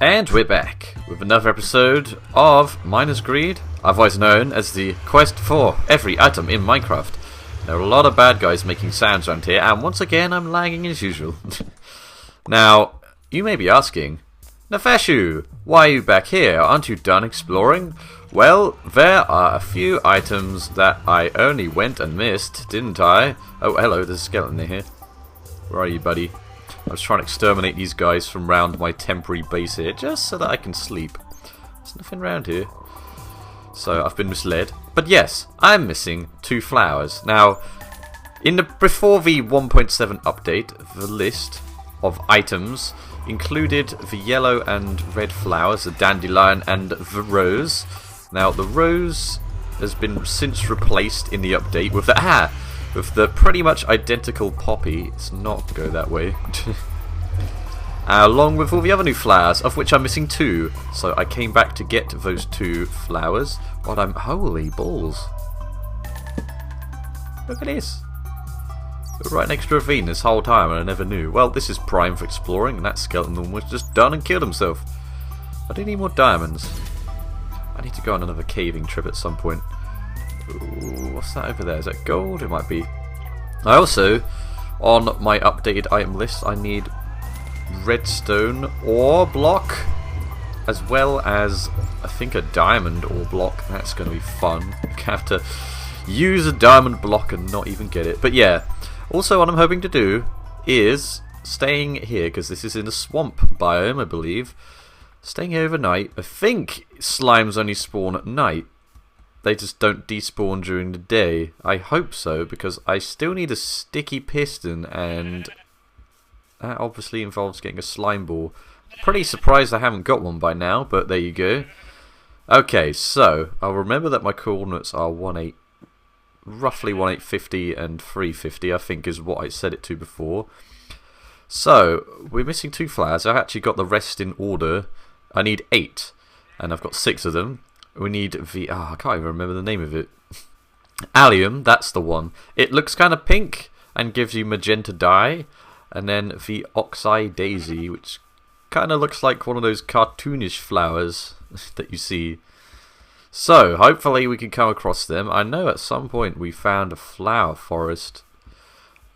And we're back with another episode of Miner's Greed, otherwise known as the quest for every item in Minecraft. There are a lot of bad guys making sounds around here, and once again I'm lagging as usual. Now, you may be asking, Nefeshu, why are you back here? Aren't you done exploring? Well, there are a few items that I only went and missed, didn't I? Oh, hello, there's a skeleton in here. Where are you, buddy? I was trying to exterminate these guys from round my temporary base here, just so that I can sleep. There's nothing around here. So, I've been misled. But yes, I'm missing 2 flowers. Now, before the 1.7 update, the list of items included the yellow and red flowers, the dandelion and the rose. Now, the rose has been since replaced in the update with the pretty much identical poppy. It's not go that way. Along with all the other new flowers, of which I'm missing 2. So I came back to get those 2 flowers. But holy balls. Look at this. We're right next to a ravine this whole time and I never knew. Well, this is prime for exploring, and that skeleton was just done and killed himself. I do need more diamonds. I need to go on another caving trip at some point. Ooh, what's that over there? Is that gold? It might be. I also, on my updated item list, I need redstone ore block, as well as, I think, a diamond ore block. That's going to be fun. I have to use a diamond block and not even get it. But yeah, also what I'm hoping to do is staying here, because this is in a swamp biome, I believe. Staying here overnight. I think slimes only spawn at night. They just don't despawn during the day. I hope so, because I still need a sticky piston, and that obviously involves getting a slime ball. Pretty surprised I haven't got one by now, but there you go. Okay, so I'll remember that my coordinates are roughly 1850 and 350, I think is what I set it to before. So, we're missing 2 flowers. I've actually got the rest in order. I need 8, and I've got 6 of them. We need the... I can't even remember the name of it. Allium, that's the one. It looks kind of pink and gives you magenta dye. And then the Oxeye Daisy, which kind of looks like one of those cartoonish flowers that you see. So, hopefully we can come across them. I know at some point we found a flower forest.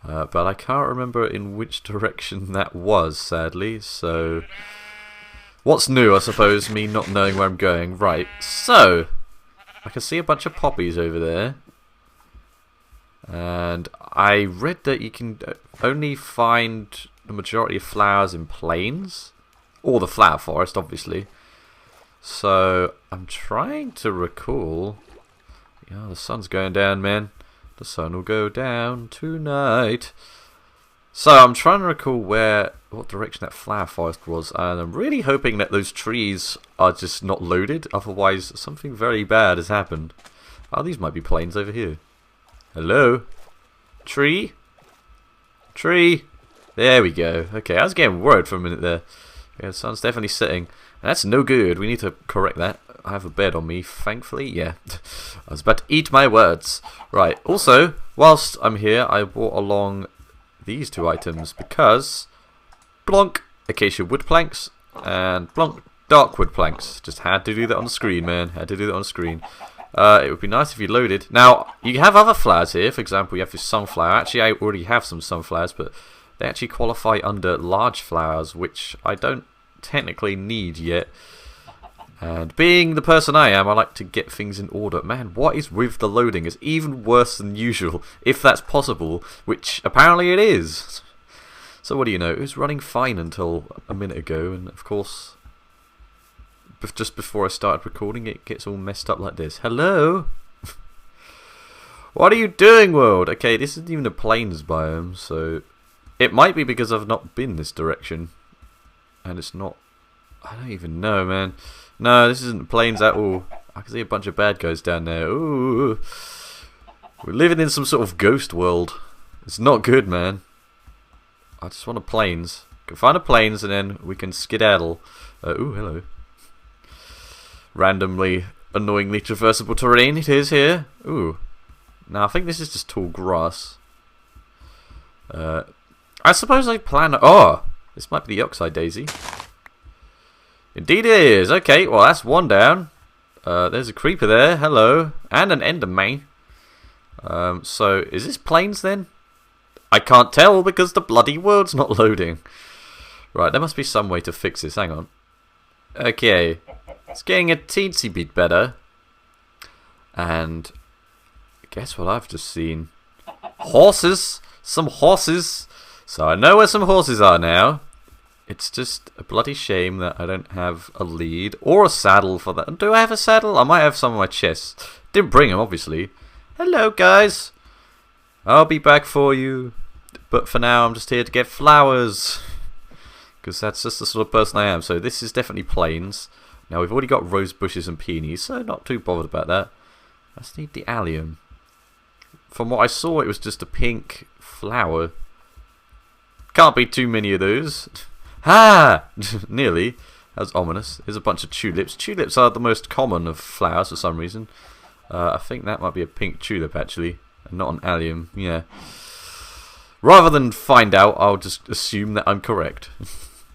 But I can't remember in which direction that was, sadly. So... what's new, I suppose, me not knowing where I'm going. Right, so, I can see a bunch of poppies over there. And I read that you can only find the majority of flowers in plains. Or the flower forest, obviously. So, I'm trying to recall... yeah, the sun's going down, man. The sun will go down tonight. So, I'm trying to recall what direction that flower forest was, and I'm really hoping that those trees are just not loaded, otherwise something very bad has happened. Oh, these might be plains over here. Hello? Tree? Tree? There we go. Okay, I was getting worried for a minute there. Yeah, the sun's definitely setting. That's no good. We need to correct that. I have a bed on me, thankfully. Yeah. I was about to eat my words. Right, also, whilst I'm here, I brought along these 2 items because... blonk, acacia wood planks, and blonk, dark wood planks. Just had to do that on the screen, man. Had to do that on the screen. It would be nice if you loaded. Now, you have other flowers here. For example, you have this sunflower. Actually, I already have some sunflowers, but they actually qualify under large flowers, which I don't technically need yet. And being the person I am, I like to get things in order. Man, what is with the loading? It's even worse than usual, if that's possible, which apparently it is. So what do you know, it was running fine until a minute ago, and of course, just before I started recording, it gets all messed up like this. Hello? What are you doing, world? Okay, this isn't even a plains biome, so it might be because I've not been this direction. And it's not... I don't even know, man. No, this isn't plains at all. I can see a bunch of bad guys down there. Ooh. We're living in some sort of ghost world. It's not good, man. I just want a plains. Can find a plains and then we can skedaddle. Ooh, hello. Randomly, annoyingly traversable terrain it is here. Ooh. Now I think this is just tall grass. I suppose I plan... oh! This might be the Oxeye Daisy. Indeed it is. Okay, well that's one down. There's a creeper there. Hello. And an enderman. So, is this plains then? I can't tell because the bloody world's not loading. Right, there must be some way to fix this. Hang on. Okay. It's getting a teensy bit better. And guess what I've just seen? Horses! Some horses! So I know where some horses are now. It's just a bloody shame that I don't have a lead or a saddle for that. Do I have a saddle? I might have some on my chest. Didn't bring them, obviously. Hello, guys. I'll be back for you. But for now, I'm just here to get flowers. Because that's just the sort of person I am. So this is definitely plains. Now, we've already got rose bushes and peonies, so not too bothered about that. I just need the allium. From what I saw, it was just a pink flower. Can't be too many of those. Ha! Nearly. That was ominous. There's a bunch of tulips. Tulips are the most common of flowers for some reason. I think that might be a pink tulip, actually. And not an allium. Yeah. Rather than find out, I'll just assume that I'm correct.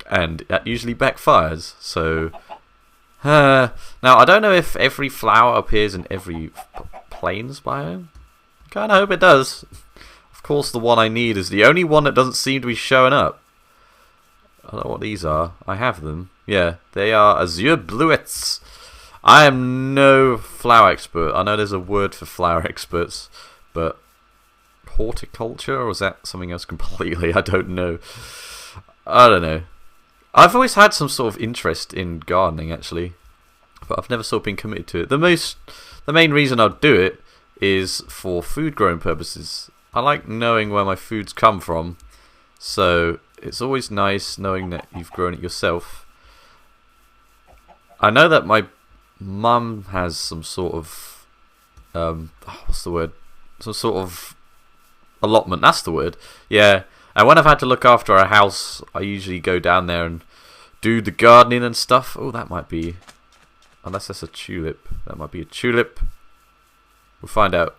And that usually backfires. So... now, I don't know if every flower appears in every plains biome. Kinda hope it does. Of course, the one I need is the only one that doesn't seem to be showing up. I don't know what these are. I have them. Yeah, they are azure bluets. I am no flower expert. I know there's a word for flower experts, but horticulture, or is that something else completely? I don't know. I don't know. I've always had some sort of interest in gardening, actually, but I've never sort of been committed to it. The main reason I'd do it is for food growing purposes. I like knowing where my foods come from, so it's always nice knowing that you've grown it yourself. I know that my mum has some sort of what's the word? Some sort of allotment. That's the word. Yeah. And when I've had to look after a house, I usually go down there and do the gardening and stuff. Oh, that might be, unless that's a tulip. That might be a tulip. We'll find out.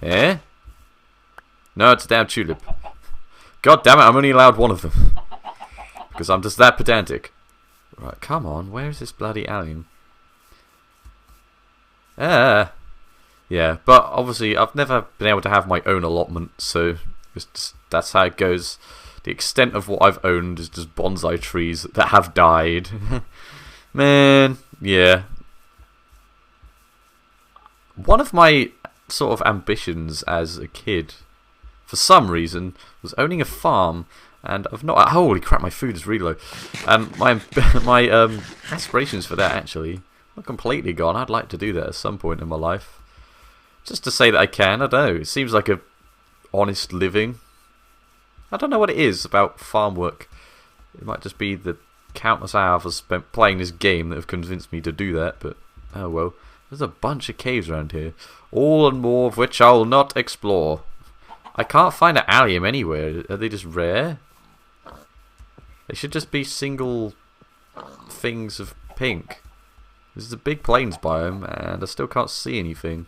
Eh? No, it's a damn tulip. God damn it, I'm only allowed one of them. Because I'm just that pedantic. Right, come on, where is this bloody allium? Yeah, but obviously I've never been able to have my own allotment, so that's how it goes. The extent of what I've owned is just bonsai trees that have died. Man, yeah. One of my sort of ambitions as a kid, for some reason, was owning a farm, and I've not. Holy crap, my food is really low. And my aspirations for that actually are completely gone. I'd like to do that at some point in my life, just to say that I can. I don't know. It seems like a honest living. I don't know what it is about farm work. It might just be the countless hours I've spent playing this game that have convinced me to do that. But oh well. There's a bunch of caves around here, all and more of which I'll not explore. I can't find an allium anywhere. Are they just rare? They should just be single things of pink. This is a big plains biome, and I still can't see anything.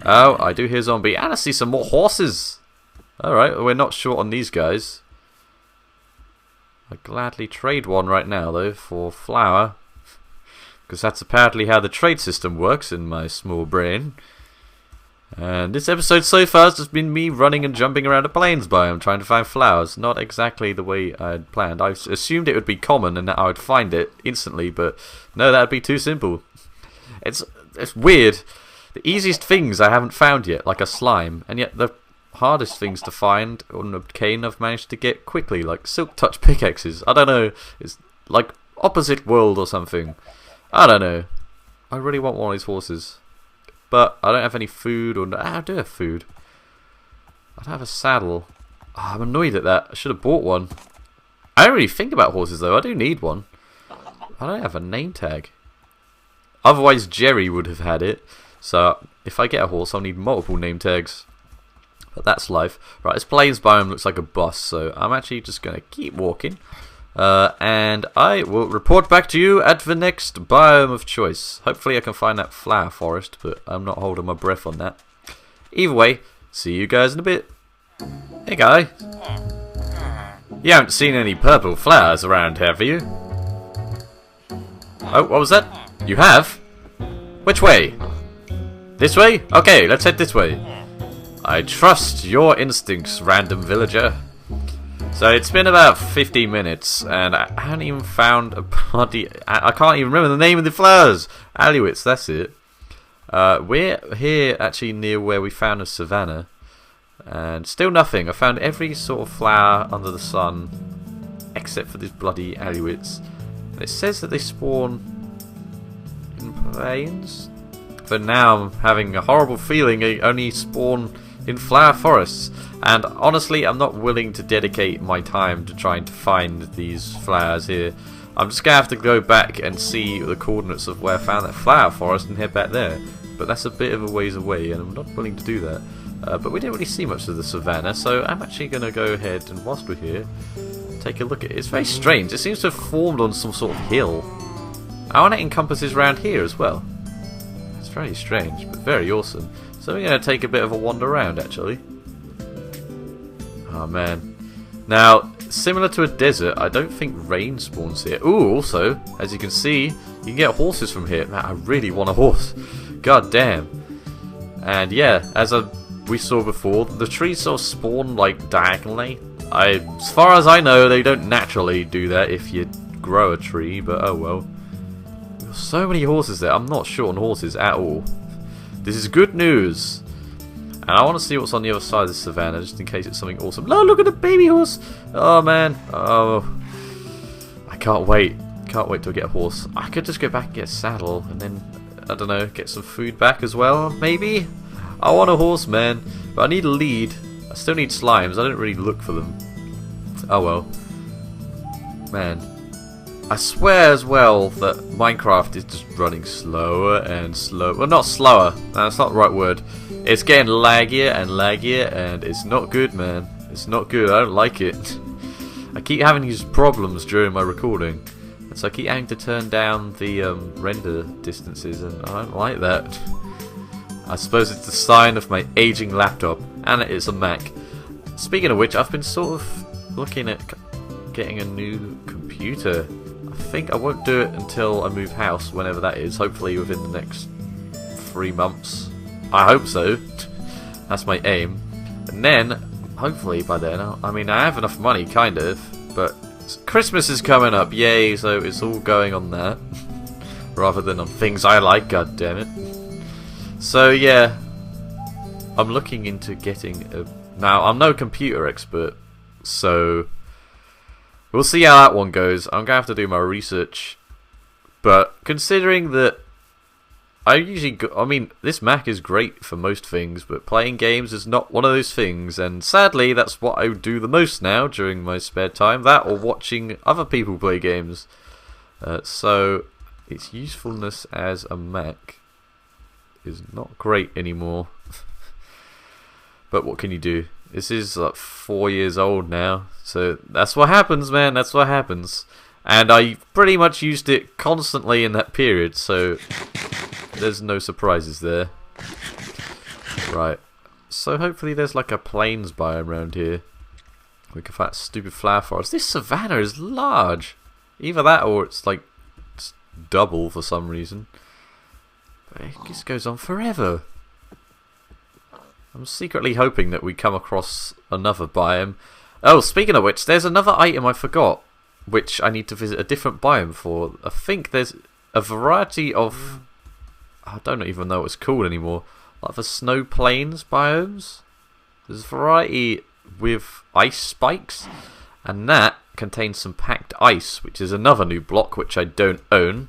Oh, I do hear zombie, and I see some more horses. Alright, we're not short on these guys. I'd gladly trade one right now, though, for flour. Because that's apparently how the trade system works in my small brain. And this episode so far has just been me running and jumping around a plains biome trying to find flowers. Not exactly the way I had planned. I assumed it would be common and that I would find it instantly, but no, that would be too simple. It's weird. The easiest things I haven't found yet, like a slime, and yet the hardest things to find and obtain I've managed to get quickly, like silk touch pickaxes. I don't know. It's like opposite world or something. I don't know. I really want one of these horses. But I don't have any food, or I do have food. I don't have a saddle. Oh, I'm annoyed at that. I should have bought one. I don't really think about horses though. I do need one. I don't have a name tag. Otherwise Jerry would have had it. So if I get a horse I'll need multiple name tags. But that's life. Right, this plains biome looks like a bus, so I'm actually just going to keep walking. And I will report back to you at the next biome of choice. Hopefully I can find that flower forest, but I'm not holding my breath on that. Either way, see you guys in a bit. Hey guy. You haven't seen any purple flowers around, have you? Oh, what was that? You have? Which way? This way? Okay, let's head this way. I trust your instincts, random villager. So it's been about 15 minutes, and I haven't even found a bloody... I can't even remember the name of the flowers. Alluitz, that's it. We're here actually near where we found a savannah, and still nothing. I found every sort of flower under the sun, except for this bloody Alluitz. And it says that they spawn in plains, but now I'm having a horrible feeling they only spawn in flower forests. And honestly, I'm not willing to dedicate my time to trying to find these flowers here. I'm just going to have to go back and see the coordinates of where I found that flower forest and head back there. But that's a bit of a ways away, and I'm not willing to do that. But we didn't really see much of the savannah, so I'm actually going to go ahead and, whilst we're here, take a look at it. It's very strange. It seems to have formed on some sort of hill. And it encompasses around here as well. It's very strange, but very awesome. So we're going to take a bit of a wander around, actually. Oh, man. Now, similar to a desert, I don't think rain spawns here. Ooh, also, as you can see, you can get horses from here. Man, I really want a horse. God damn. And yeah, as we saw before, the trees sort of spawn like diagonally. As far as I know, they don't naturally do that if you grow a tree, but oh well. There's so many horses there. I'm not short on horses at all. This is good news. And I want to see what's on the other side of the savannah, just in case it's something awesome. Oh, look at the baby horse! Oh, man. Oh. I can't wait. Can't wait to get a horse. I could just go back and get a saddle, and then, I don't know, get some food back as well, maybe? I want a horse, man. But I need a lead. I still need slimes. I didn't really look for them. Oh, well. Man. I swear as well that Minecraft is just running slower and slower. Well, not slower. That's not the right word. It's getting laggier and laggier, and it's not good, man. It's not good. I don't like it. I keep having these problems during my recording, and so I keep having to turn down the render distances, and I don't like that. I suppose it's a sign of my aging laptop, and it's a Mac. Speaking of which, I've been sort of looking at getting a new computer. I think I won't do it until I move house, whenever that is. Hopefully within the next 3 months. I hope so. That's my aim. And then, hopefully by then, I mean, I have enough money, kind of, but Christmas is coming up, yay, so it's all going on that. Rather than on things I like, god damn it. So, yeah, I'm looking into getting a... Now, I'm no computer expert, so we'll see how that one goes. I'm going to have to do my research. But considering that I mean, this Mac is great for most things, but playing games is not one of those things, and sadly, that's what I do the most now during my spare time, that or watching other people play games. So, its usefulness as a Mac is not great anymore. But what can you do? This is like 4 years old now, so that's what happens, man, that's what happens. And I pretty much used it constantly in that period, so there's no surprises there. Right. So hopefully there's like a plains biome around here. We can find stupid flower forest. This savannah is large. Either that or it's like it's double for some reason. But it just goes on forever. I'm secretly hoping that we come across another biome. Oh, speaking of which, there's another item I forgot, which I need to visit a different biome for. I think there's a variety of... I don't even know what it's called anymore. Like the snow plains biomes. There's a variety with ice spikes, and that contains some packed ice, which is another new block which I don't own.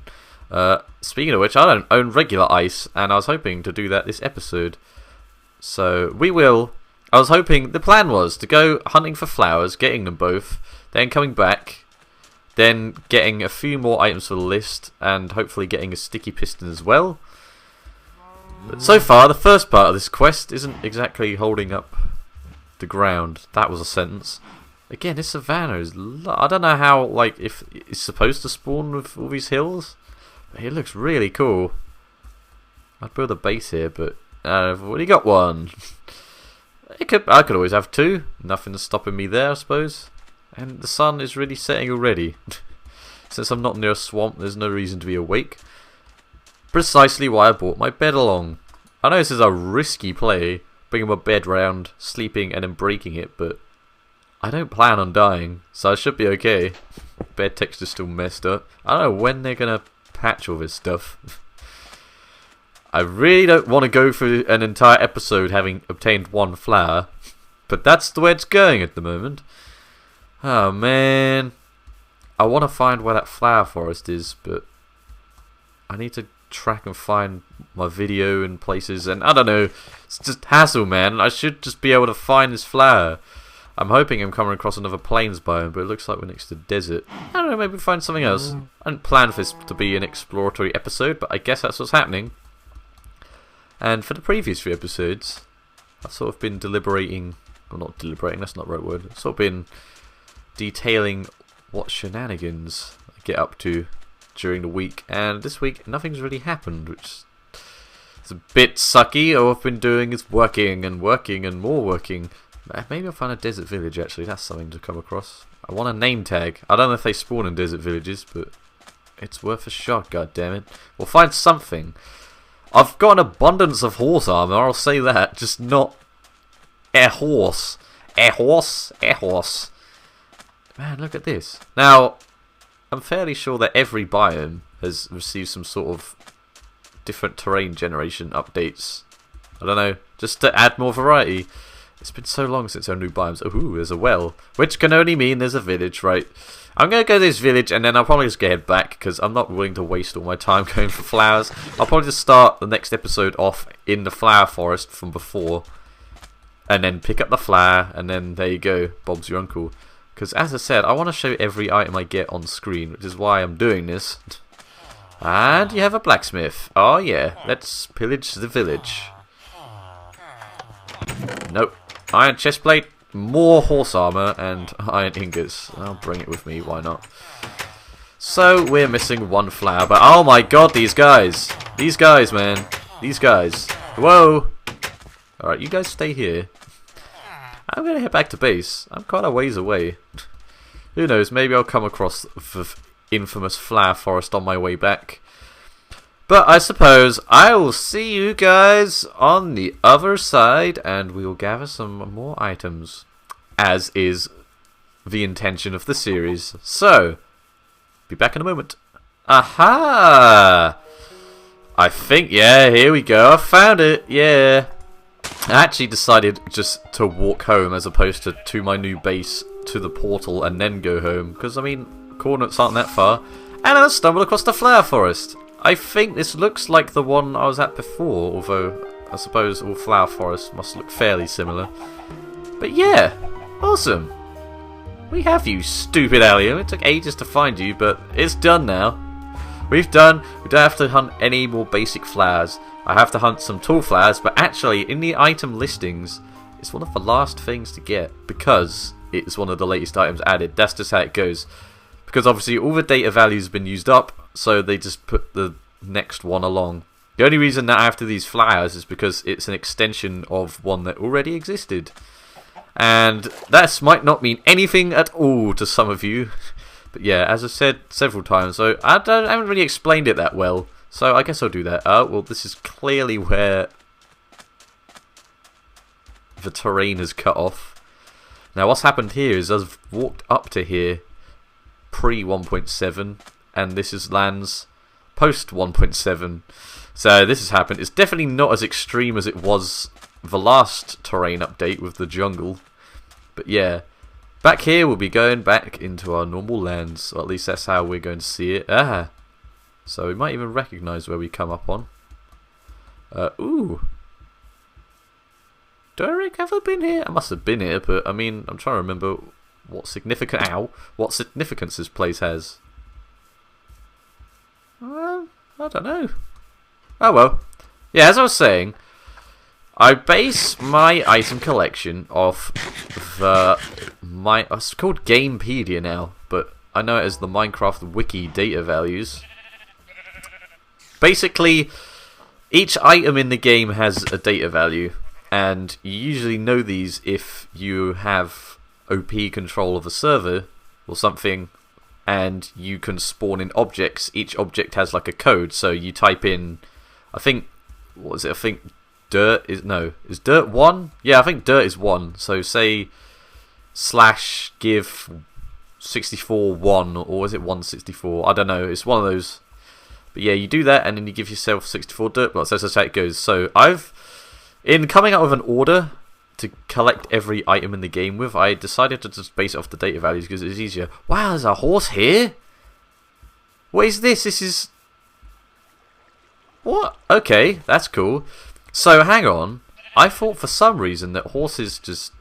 Speaking of which, I don't own regular ice, and I was hoping to do that this episode. So we will. I was hoping, the plan was to go hunting for flowers, getting them both, then coming back, then getting a few more items for the list, and hopefully getting a sticky piston as well. But so far, the first part of this quest isn't exactly holding up the ground. That was a sentence. Again, this savannah is... I don't know how, like, if it's supposed to spawn with all these hills. But it looks really cool. I'd build a base here, but I've already got one. I could always have two. Nothing's stopping me there, I suppose. And the sun is really setting already. Since I'm not near a swamp, there's no reason to be awake. Precisely why I brought my bed along. I know this is a risky play, bringing my bed round, sleeping and then breaking it, but I don't plan on dying, so I should be okay. Bed texture's still messed up. I don't know when they're gonna patch all this stuff. I really don't want to go through an entire episode having obtained one flower, but that's the way it's going at the moment. Oh man, I want to find where that flower forest is, but I need to track and find my video in places, and I don't know, it's just hassle, man. I should just be able to find this flower. I'm hoping I'm coming across another plains biome, but it looks like we're next to desert. I don't know, maybe find something else. I didn't plan for this to be an exploratory episode, but I guess that's what's happening. And for the previous few episodes, I've sort of been deliberating, well, not deliberating, that's not the right word, I've sort of been detailing what shenanigans I get up to during the week, and this week nothing's really happened, which is a bit sucky. All I've been doing is working and working and more working. Maybe I'll find a desert village, actually, that's something to come across. I want a name tag. I don't know if they spawn in desert villages, but it's worth a shot, goddammit. We'll find something. I've got an abundance of horse armor, I'll say that, just not a horse. A horse? A horse. Man, look at this. Now, I'm fairly sure that every biome has received some sort of different terrain generation updates. I don't know, just to add more variety. It's been so long since our new biomes. Ooh, there's a well, which can only mean there's a village, right? I'm going to go to this village and then I'll probably just head back because I'm not willing to waste all my time going for flowers. I'll probably just start the next episode off in the flower forest from before and then pick up the flower and then there you go, Bob's your uncle. Because as I said, I want to show every item I get on screen, which is why I'm doing this. And you have a blacksmith. Oh yeah, let's pillage the village. Nope. Iron chestplate, more horse armor, and iron ingots. I'll bring it with me, why not? So, we're missing one flower, but oh my god, these guys! These guys, man. These guys. Whoa! Alright, you guys stay here. I'm gonna head back to base. I'm quite a ways away. Who knows, maybe I'll come across the infamous flower forest on my way back. But I suppose I will see you guys on the other side and we will gather some more items, as is the intention of the series. So, be back in a moment. Aha! I think, yeah, here we go. I found it, yeah. I actually decided just to walk home as opposed to my new base to the portal and then go home. Because, I mean, coordinates aren't that far. And I stumbled across the flower forest. I think this looks like the one I was at before, although I suppose all flower forests must look fairly similar. But yeah, awesome. We have you, stupid alien. It took ages to find you, but it's done now. We don't have to hunt any more basic flowers. I have to hunt some tall flowers, but actually in the item listings, it's one of the last things to get because it's one of the latest items added. That's just how it goes. Because obviously all the data values have been used up, so they just put the next one along. The only reason that after these flowers is because it's an extension of one that already existed. And that might not mean anything at all to some of you. But yeah, as I've said several times, so I haven't really explained it that well. So I guess I'll do that. Well, this is clearly where the terrain is cut off. Now what's happened here is I've walked up to here pre 1.7 and this is lands post 1.7. So this has happened. It's definitely not as extreme as it was the last terrain update with the jungle. But yeah, back here we'll be going back into our normal lands, or at least that's how we're going to see it. So we might even recognise where we come up on. Ooh. Do I reckon have I been here? I must have been here, but I mean, I'm trying to remember what significance this place has. Well, I don't know. Oh well. Yeah, as I was saying, I base my item collection off it's called Gamepedia now, but I know it as the Minecraft Wiki data values. Basically, each item in the game has a data value, and you usually know these if you have OP control of a server or something, and you can spawn in objects. Each object has like a code, so you type in, I think, what is it? I think dirt is, no, is dirt 1? Yeah, I think dirt is 1. So say slash give 64 1, or is it 164? I don't know. It's one of those. But yeah, you do that, and then you give yourself 64 dirt blocks. That's how it goes. So in coming up with an order to collect every item in the game with, I decided to just base it off the data values because it's easier. Wow, there's a horse here? What is this? This is... What? Okay, that's cool. So, hang on. I thought for some reason that horses just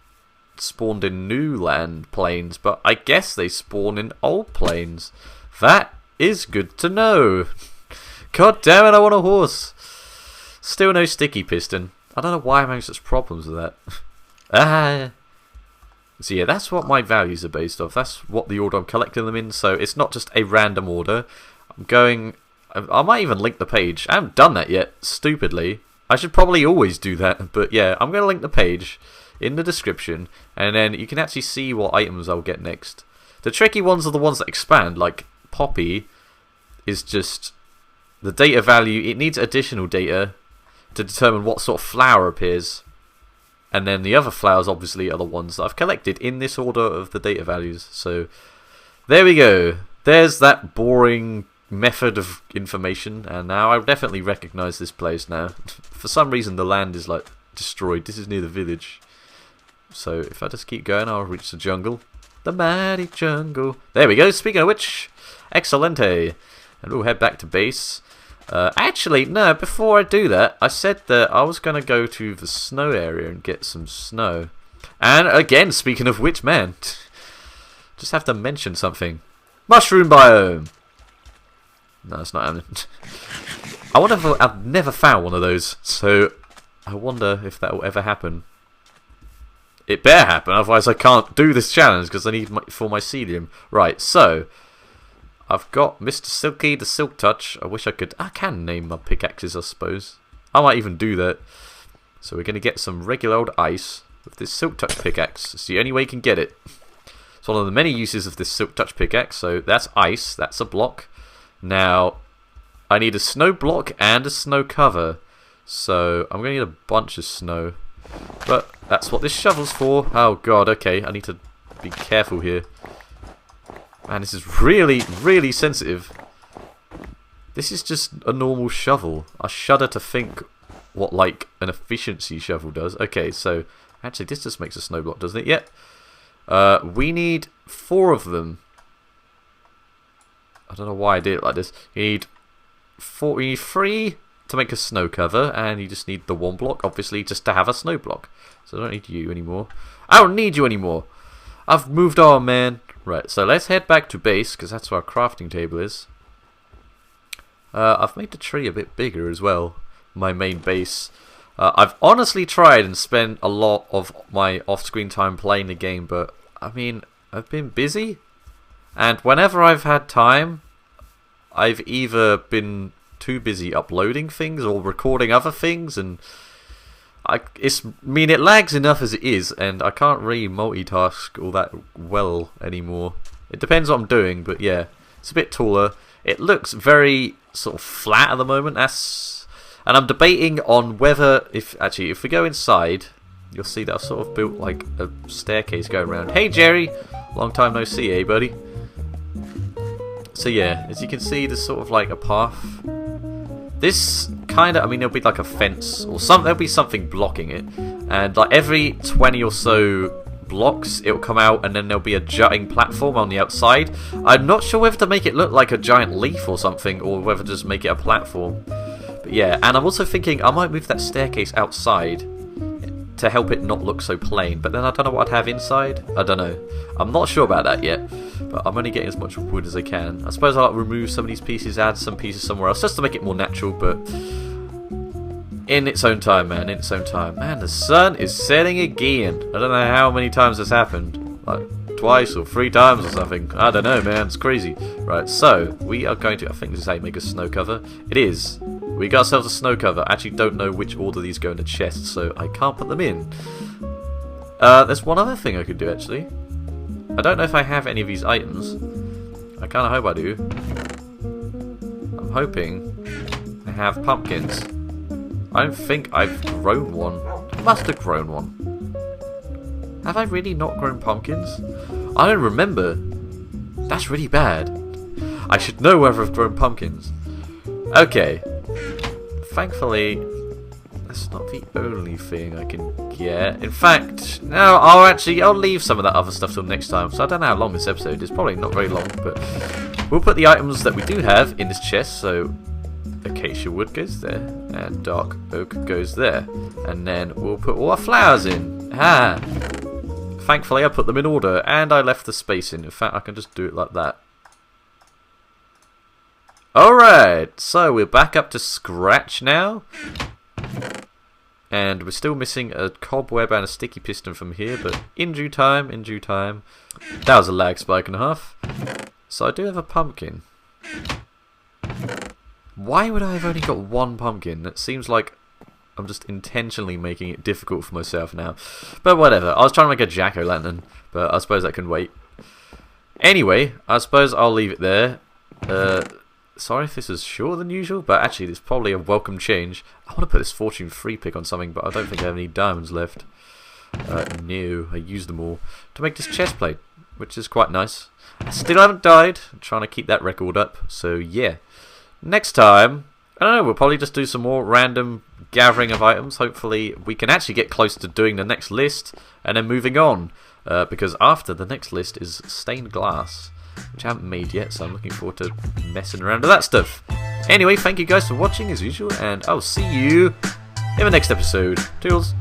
spawned in new land plains, but I guess they spawn in old plains. That is good to know. God damn it, I want a horse. Still no sticky piston. I don't know why I'm having such problems with that. So yeah, that's what my values are based off. That's what the order I'm collecting them in. So it's not just a random order. I might even link the page. I haven't done that yet, stupidly. I should probably always do that. But yeah, I'm going to link the page in the description. And then you can actually see what items I'll get next. The tricky ones are the ones that expand. Like Poppy is just the data value. It needs additional data to determine what sort of flower appears. And then the other flowers obviously are the ones that I've collected in this order of the data values. So there we go. There's that boring method of information, and now I definitely recognise this place now. For some reason the land is like destroyed. This is near the village. So if I just keep going, I'll reach the jungle. The mighty jungle. There we go. Speaking of which, excelente. And we'll head back to base. Actually, no, before I do that, I said that I was going to go to the snow area and get some snow. And again, speaking of which, man, just have to mention something. Mushroom biome! No, it's not happening. I wonder if I've never found one of those, so I wonder if that will ever happen. It better happen, otherwise I can't do this challenge because I need for my mycelium. Right, so I've got Mr. Silky, the Silk Touch. I wish I could... I can name my pickaxes, I suppose. I might even do that. So we're going to get some regular old ice with this Silk Touch pickaxe. It's the only way you can get it. It's one of the many uses of this Silk Touch pickaxe. So that's ice. That's a block. Now, I need a snow block and a snow cover. So I'm going to need a bunch of snow. But that's what this shovel's for. Oh god, okay. I need to be careful here. Man, this is really, really sensitive. This is just a normal shovel. I shudder to think what, like, an efficiency shovel does. Okay, so, actually, this just makes a snow block, doesn't it? Yep. We need 4 of them. I don't know why I did it like this. You need 3 to make a snow cover, and you just need the 1 block, obviously, just to have a snow block. So I don't need you anymore. I don't need you anymore. I've moved on, man. Right, so let's head back to base, because that's where our crafting table is. I've made the tree a bit bigger as well, my main base. I've honestly tried and spent a lot of my off-screen time playing the game, but, I mean, I've been busy. And whenever I've had time, I've either been too busy uploading things or recording other things, and it lags enough as it is, and I can't really multitask all that well anymore. It depends what I'm doing, but yeah, it's a bit taller. It looks very sort of flat at the moment. And I'm debating on whether, if we go inside, you'll see that I've sort of built like a staircase going around. Hey Jerry, long time no see, eh buddy? So yeah, as you can see, there's sort of like a path. This kind of, I mean, there'll be like a fence or something. There'll be something blocking it, and like every 20 or so blocks, it'll come out, and then there'll be a jutting platform on the outside. I'm not sure whether to make it look like a giant leaf or something, or whether to just make it a platform. But yeah, and I'm also thinking I might move that staircase outside to help it not look so plain. But then I don't know what I'd have inside. I don't know. I'm not sure about that yet. But I'm only getting as much wood as I can. I suppose I'll remove some of these pieces, add some pieces somewhere else, just to make it more natural, but in its own time, man, in its own time. Man, the sun is setting again. I don't know how many times this happened. Like, twice or 3 times or something. I don't know, man, it's crazy. Right, so, we are going to, I think this is how you make a snow cover. It is. We got ourselves a snow cover. I actually don't know which order these go in the chest, so I can't put them in. There's one other thing I could do, actually. I don't know if I have any of these items. I kind of hope I do. I'm hoping I have pumpkins. I don't think I've grown one. I must have grown one. Have I really not grown pumpkins? I don't remember. That's really bad. I should know whether I've grown pumpkins. Okay. Thankfully, that's not the only thing I can get. In fact, no, I'll leave some of that other stuff till next time. So I don't know how long this episode is. Probably not very long, but we'll put the items that we do have in this chest. So acacia wood goes there, and dark oak goes there, and then we'll put all our flowers in. Ah! Thankfully, I put them in order, and I left the space in. In fact, I can just do it like that. Alright, so we're back up to scratch now. And we're still missing a cobweb and a sticky piston from here, but in due time. That was a lag spike and a half. So I do have a pumpkin. Why would I have only got one pumpkin? That seems like I'm just intentionally making it difficult for myself now. But whatever, I was trying to make a jack-o'-lantern, but I suppose that can wait. Anyway, I suppose I'll leave it there. Sorry if this is shorter than usual, but actually it's probably a welcome change. I want to put this Fortune 3 pick on something, but I don't think I have any diamonds left. No, I used them all to make this chest plate, which is quite nice. I still haven't died. I'm trying to keep that record up, so yeah. Next time, I don't know, we'll probably just do some more random gathering of items. Hopefully we can actually get close to doing the next list and then moving on. Because after the next list is stained glass, which I haven't made yet, so I'm looking forward to messing around with that stuff. Anyway, thank you guys for watching as usual, and I'll see you in the next episode. Toodles!